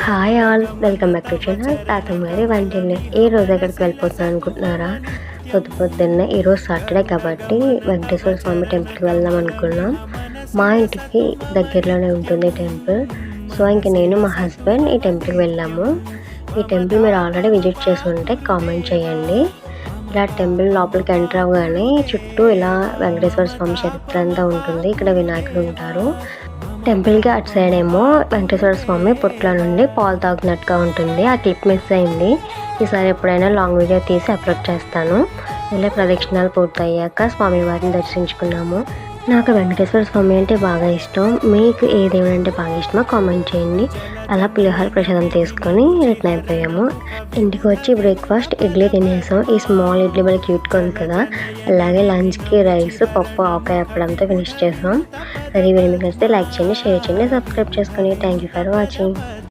Hi all, welcome back to channel తాతమ్మ గారి వంటిల్లు. ఈ రోజు ఎక్కడికి వెళ్ళిపోతున్నాను అనుకుంటున్నారా? పొద్దున్నే ఈరోజు సాటర్డే కాబట్టి వెంకటేశ్వర స్వామి టెంపుల్కి వెళ్దాం అనుకున్నాం. మా ఇంటికి దగ్గరలోనే ఉంటుంది టెంపుల్. సో ఇంక నేను మా హస్బెండ్ ఈ టెంపుల్కి వెళ్ళాము. ఈ టెంపుల్ మీరు ఆల్రెడీ విజిట్ చేసి ఉంటే కామెంట్ చేయండి. ఇలా టెంపుల్ లోపలికి ఎంటర్ అవ్వగానే చుట్టూ ఇలా వెంకటేశ్వర స్వామి చరిత్ర అంతా ఉంటుంది. ఇక్కడ వినాయకుడు ఉంటారు. టెంపుల్కి అటు సైడ్ ఏమో వెంకటేశ్వర స్వామి పుట్ల నుండి పాలు తాగుతున్నట్టుగా ఉంటుంది. ఆ క్లిప్ మిస్ అయింది. ఈసారి ఎప్పుడైనా లాంగ్ వీడియో తీసి అప్లోడ్ చేస్తాను. ఇలా ప్రదక్షిణాలు పూర్తయ్యాక స్వామివారిని దర్శించుకున్నాము. నాకు వెంకటేశ్వర స్వామి అంటే బాగా ఇష్టం. మీకు ఏ దేవుడు అంటే బాగా ఇష్టమో కామెంట్ చేయండి. అలా పులిహోర ప్రసాదం తీసుకొని రిటర్న్ అయిపోయాము. ఇంటికి వచ్చి బ్రేక్ఫాస్ట్ ఇడ్లీ తినేసాం. ఈ స్మాల్ ఇడ్లీ బాగా క్యూట్గా ఉంది కదా. అలాగే లంచ్కి రైస్, పప్పు, ఆవకాయ అప్పడంతో ఫినిష్ చేసాం. అది మీకు నచ్చితే లైక్ చేయండి, షేర్ చేయండి, సబ్స్క్రైబ్ చేసుకోండి. Thank you for watching.